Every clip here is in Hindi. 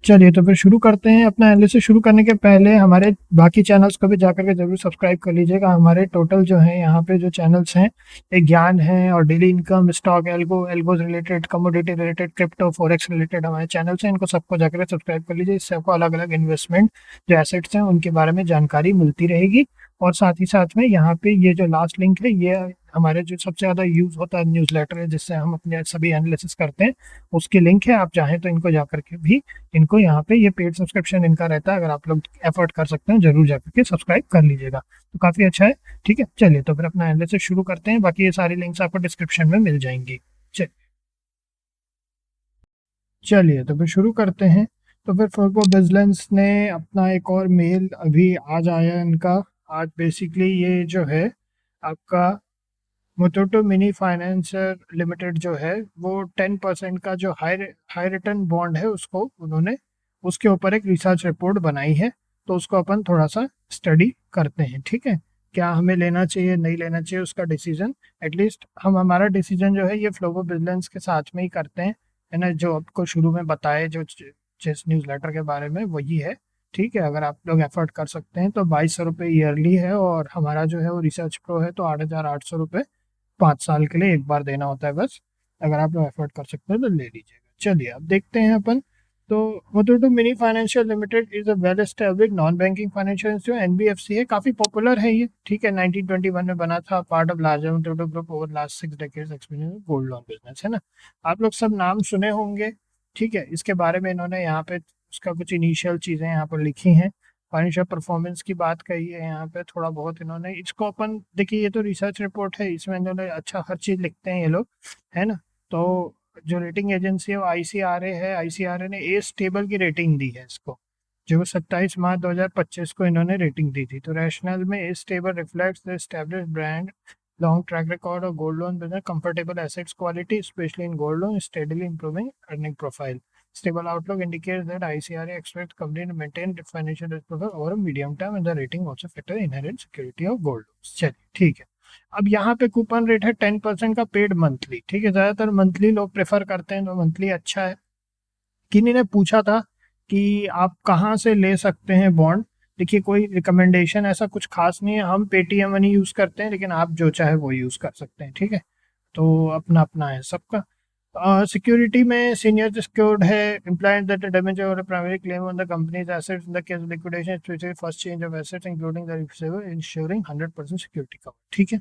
चलिए तो फिर शुरू करते हैं। अपना एनालिसिस शुरू करने के पहले हमारे बाकी चैनल्स को भी जाकर के जरूर सब्सक्राइब कर लीजिएगा। हमारे टोटल जो है यहाँ पे जो चैनल्स हैं, एक ज्ञान है और daily income, stock, algos related, commodity related, crypto, forex related हमारे चैनल्स हैं। इनको सबको जाकर सब्सक्राइब कर लीजिए। इससे आपको अलग अलग इन्वेस्टमेंट जो एसेट्स हैं उनके बारे में जानकारी मिलती रहेगी। और साथ ही साथ में यहाँ पे ये जो लास्ट लिंक है, ये हमारे जो सबसे ज़्यादा यूज़ होता है न्यूज़लेटर है, जिससे हम अपने सभी एनालिसिस करते हैं, उसकी लिंक है। आप चाहें तो इनको जाकर के भी, इनको यहाँ पे ये पेड सब्सक्रिप्शन इनका रहता है, अगर आप लोग एफर्ट कर सकते हैं जरूर जाकर के सब्सक्राइब कर लीजिएगा, तो काफ़ी अच्छा है। ठीक है, चलिए तो फिर अपना एनालिसिस शुरू करते हैं। बाकी ये सारी लिंक्स आपको डिस्क्रिप्शन में मिल जाएंगी। चलिए चलिए तो फिर शुरू करते हैं। तो फिर फोर्को बिजनेस ने अपना एक और मेल अभी आज आया इनका। आज बेसिकली ये जो है आपका मुथूट मिनी फाइनेंसर लिमिटेड जो है, वो 10% का जो हाई हाई रिटर्न बॉन्ड है उसको उन्होंने, उसके ऊपर एक रिसर्च रिपोर्ट बनाई है। तो उसको अपन थोड़ा सा स्टडी करते हैं। ठीक है, क्या हमें लेना चाहिए नहीं लेना चाहिए उसका डिसीजन, एटलीस्ट हम हमारा डिसीजन जो है ये फ्लोबो बिजनेस के साथ में ही करते हैं, है ना। जो आपको शुरू में बताए जो जिस न्यूज़ लेटर के बारे में वही है। ठीक है, अगर आप लोग एफर्ट कर सकते हैं तो 2200 रुपये ईयरली है, और हमारा जो है वो रिसर्च प्रो है, तो 8800 रुपये 5 साल के लिए एक बार देना होता है बस। अगर आप लोग एफर्ट कर सकते हैं तो ले लीजिएगा। चलिए अब देखते हैं अपन। तो Muthoot mini financial limited is a well established non banking financial जो एनबीएफसी है, काफी पॉपुलर है ये। ठीक है, 1921 में बना था, part of larger Muthoot group over last 6 decades experience gold loan business, है ना। आप लोग सब नाम सुने होंगे। ठीक है, इसके बारे में इन्होंने यहाँ पे उसका कुछ इनिशियल चीजें यहाँ पर लिखी हैं। फाइनेंशियल परफॉर्मेंस की बात कही है यहाँ पे थोड़ा बहुत इन्होंने। इसको अपन देखिए, ये तो रिसर्च रिपोर्ट है, इसमें इन्होंने अच्छा हर चीज लिखते हैं ये लोग, है ना। तो जो रेटिंग एजेंसी है वो आईसीआरए है। आईसीआरए ने ए स्टेबल की रेटिंग दी है इसको, जो 27 मार्च 2025 को इन्होंने रेटिंग दी थी। तो रैशनल में a stable reflects the established brand, long track record of gold loan business, comfortable assets quality specially in gold loan, steadily improving earning profile, stable outlook indicates that ICRA expects company to maintain financial risk profile over a medium term and the rating also factor inherent security of gold loans। चलिए ठीक है। अब यहाँ पे कूपन रेट है 10% का पेड मंथली। ठीक है, ज्यादातर मंथली लोग प्रेफर करते हैं, तो मंथली अच्छा है। किन्हीं ने पूछा था कि आप कहाँ से ले सकते हैं बॉन्ड। देखिए, कोई रिकमेंडेशन ऐसा कुछ खास नहीं है, हम पेटीएम मनी यूज करते हैं, लेकिन आप जो चाहे वो यूज कर सकते हैं। ठीक है, तो अपना अपना है सबका। सिक्योरिटी में सीनियर सिक्योर्ड है, implied that the damage or a primary claim on the company's assets in the case of liquidation, especially first change of assets including the receiver, ensuring 100% security cover। ठीक है,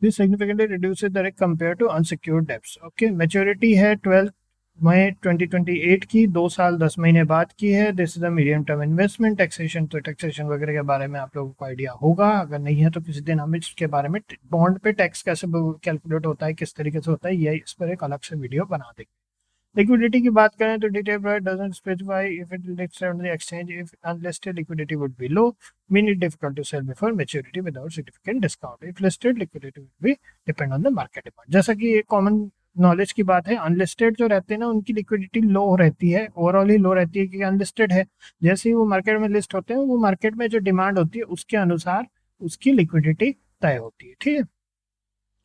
this significantly reduces the risk compared to unsecured debts। okay, maturity है 12 मई 2028 की, 2 साल 10 महीने बाद की है। This is a medium term investment. Taxation, तो टैक्सेशन वगैरह के बारे में आप लोगों को आइडिया होगा, अगर नहीं है तो किसी दिन हम इसके बारे में, बॉन्ड पे टैक्स कैसे कैलकुलेट होता है, किस तरीके से होता है, ये इस पर एक अलग से वीडियो बना देंगे। लिक्विडिटी की बात करें तो detail price doesn't specify if it listed on the exchange, if unlisted liquidity would be low, meaning it difficult to sell before maturity without significant discount। if listed liquidity will be depend on the market demand। जैसा कि ये कॉमन नॉलेज की बात है, अनलिस्टेड जो रहते हैं ना उनकी लिक्विडिटी लो रहती है, ओवरऑल ही लो रहती है, क्योंकि अनलिस्टेड है। जैसे ही वो मार्केट में लिस्ट होते हैं, वो मार्केट में जो डिमांड होती है उसके अनुसार उसकी लिक्विडिटी तय होती है। ठीक है,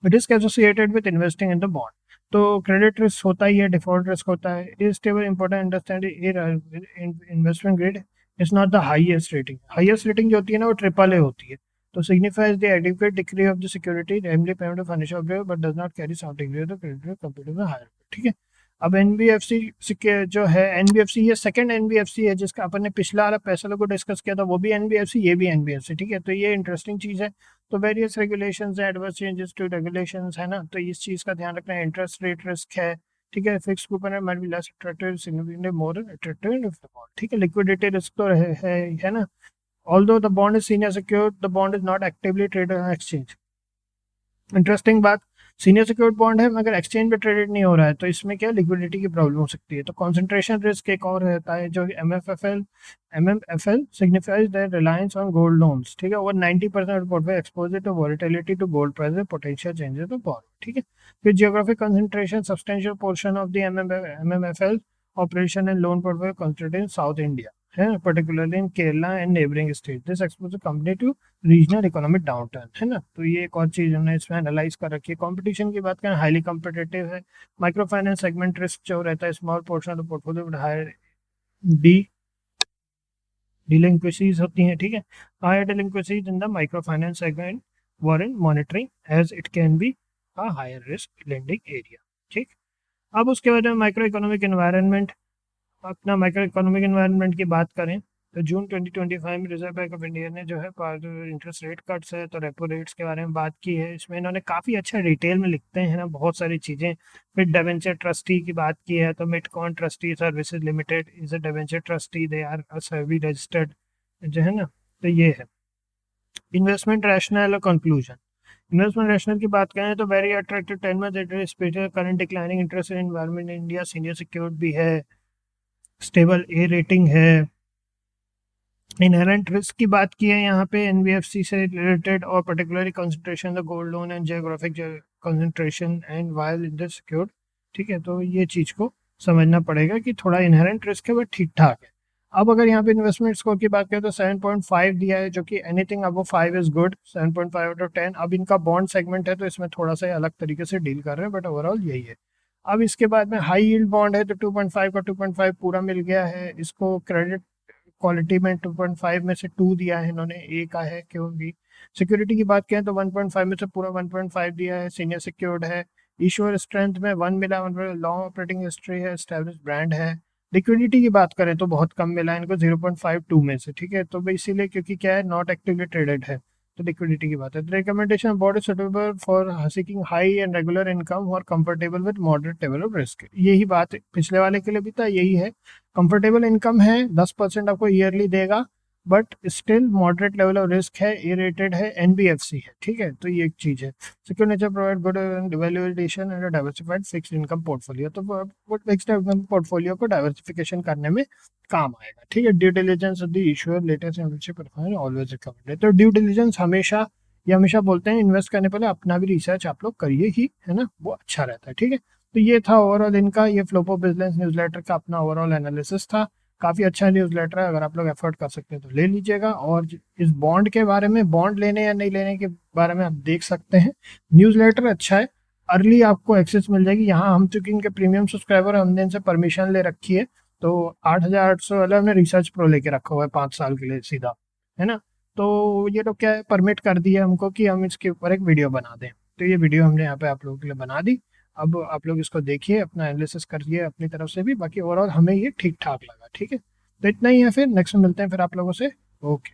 it is associated with investing in the bond. तो क्रेडिट रिस्क होता ही है, डिफॉल्ट रिस्क होता है। Is stable important understand investment grade is not the highest rating. Highest rating जो होती है ना वो ट्रिपल ए होती है। तो signifies the adequate degree of the security, namely payment of financial object, but does not carry some degree of the credit risk compared to the higher. ठीक है, अब एनबीएफसी जो है, एनबीएफसी ये सेकंड एनबीएफसी है जिसका अपन ने पिछला वाला पैसा लोगों को डिस्कस किया था, वो भी एनबीएफसी, ये भी एनबीएफसी। ठीक है, तो ये इंटरेस्टिंग चीज है। तो वेरियस रेगुलेशंस है, एडवर्स चेंजेस टू रेगुलेशंस, है ना, तो इस चीज का ध्यान रखना है। इंटरेस्ट रेट रिस्क है। ठीक है, फिक्स कूपन है, might be less attractive, significantly more attractive in the bond. ठीक है, लिक्विडिटी रिस्क तो है ना। Although the bond is senior secured, the bond is not actively traded on exchange. Interesting बात, सीनियर सिक्योर्ड बॉन्ड है मगर एक्सचेंज पे ट्रेडेड नहीं हो रहा है, तो इसमें क्या लिक्विडिटी की प्रॉब्लम हो सकती है। तो कंसंट्रेशन रिस्क एक और रहता है, जो MFFL signifies the reliance on gold loans. ठीक है, over 90% portfolio exposed to volatility to gold price, potential changes of bond. ठीक है, फिर geographic concentration, substantial portion of the MMFL operation and loan portfolio considered in South India, है, particularly in Kerala and neighboring states। This exposes the company to regional economic downturn, है ना। तो ये एक और चीज हमने इसमें एनालाइज कर रखी है। कंपटीशन की बात करें, हाईली कम्पिटेटिव है। माइक्रो फाइनेंस सेगमेंट रिस्क जो रहता है, small portion of the portfolio with higher d delinquencies होती हैं, ठीक है। Higher delinquencies in the micro finance segment warrant monitoring as it can be a higher risk lending area, ठीक। अब उसके बाद में माइक्रो इकोनॉमिक एनवायरनमेंट, अपना माइक्रो इकोनॉमिक एनवायरनमेंट की बात करें तो जून 2025 में रिजर्व बैंक ऑफ इंडिया ने जो है इंटरेस्ट रेट कट्स है तो रेपो रेट्स के बारे में बात की है। इसमें इन्होंने काफ़ी अच्छा डिटेल में लिखते हैं ना बहुत सारी चीज़ें। फिर डिबेंचर ट्रस्टी की बात की है तो Mitcon trustee services limited is a debenture trustee, they are a SEBI registered जो है ना। तो ये है इन्वेस्टमेंट रैशनल और कंक्लूजन। इन्वेस्टमेंट रैशनल की बात करें तो very attractive 10 month interest current declining interest in environment India, senior secured भी है, स्टेबल ए रेटिंग है। इनहेरेंट रिस्क की बात की है यहाँ पे एनबीएफसी से रिलेटेड और particularly concentration the gold loan and geographic concentration and while in the secured, ठीक है। तो ये चीज़ को समझना पड़ेगा कि थोड़ा इनहेरेंट रिस्क है बट ठीक ठाक है। अब अगर यहाँ पे इन्वेस्टमेंट स्कोर की बात करें तो 7.5 दिया है जो कि anything above 5 is good, 7.5 out of 10। अब इनका बॉन्ड सेगमेंट है तो इसमें थोड़ा सा अलग तरीके से डील कर रहे हैं बट ओवरऑल यही है। अब इसके बाद में हाई यील्ड बॉन्ड है तो 2.5 का 2.5 पूरा मिल गया है इसको। क्रेडिट क्वालिटी में 2.5 में से 2 दिया है इन्होंने, ए का है क्योंकि। सिक्योरिटी की बात करें तो 1.5 में से पूरा 1.5 दिया है, सीनियर सिक्योर्ड है। इश्योर स्ट्रेंथ में 1 मिला, लॉन्ग ऑपरेटिंग हिस्ट्री है, एस्टेब्लिश ब्रांड है। लिक्विडिटी की बात करें तो बहुत कम मिला है इनको 0.52 में से, ठीक है। तो इसीलिए क्योंकि क्या है नॉट एक्टिवली ट्रेडेड है तो लिक्विडिटी की बात है। Recommendation board is suitable for seeking high and regular income और comfortable with moderate level of risk. यही बात पिछले वाले के लिए भी था, यही है। कंफर्टेबल इनकम है, 10% आपको ईयरली देगा but still moderate level of risk है, ए रेटेड है, एनबीएफसी है, ठीक है। तो ये एक चीज है। Secure nature provide good valuation and diversified fixed income portfolio, तो फिक्स्ड इनकम पोर्टफोलियो को डाइवर्सिफिकेशन करने में काम आएगा, ठीक है। Due diligence of the issuer latest investment performance always recommended. तो ड्यू डिलिजेंस हमेशा, ये हमेशा बोलते हैं इन्वेस्ट करने पहले अपना भी रिसर्च आप लोग करिए ही, है ना, वो अच्छा रहता है, ठीक है। तो ये था ओवरऑल इनका, ये फ्लोपो बिजनेस न्यूज़लेटर का अपना ओवरऑल एनालिसिस था। काफ़ी अच्छा न्यूज़लेटर है, अगर आप लोग एफर्ट कर सकते हैं तो ले लीजिएगा। और इस बॉन्ड के बारे में, बॉन्ड लेने या नहीं लेने के बारे में आप देख सकते हैं, न्यूज़लेटर अच्छा है, अर्ली आपको एक्सेस मिल जाएगी। यहाँ हम चूंकि इनके प्रीमियम सब्सक्राइबर, हमने इनसे परमिशन ले रखी है तो 8,800 वाला हमने रिसर्च प्रो लेके रखा हुआ है 5 साल के लिए सीधा, है ना। तो ये लोग क्या है परमिट कर दिया हमको कि हम इसके ऊपर एक वीडियो बना दें, तो ये वीडियो हमने यहाँ पे आप लोगों के लिए बना दी। अब आप लोग इसको देखिए, अपना एनालिसिस करिए अपनी तरफ से भी, बाकी ओवरऑल हमें ये ठीक ठाक लगा, ठीक है। तो इतना ही है, फिर नेक्स्ट में मिलते हैं फिर आप लोगों से। ओके।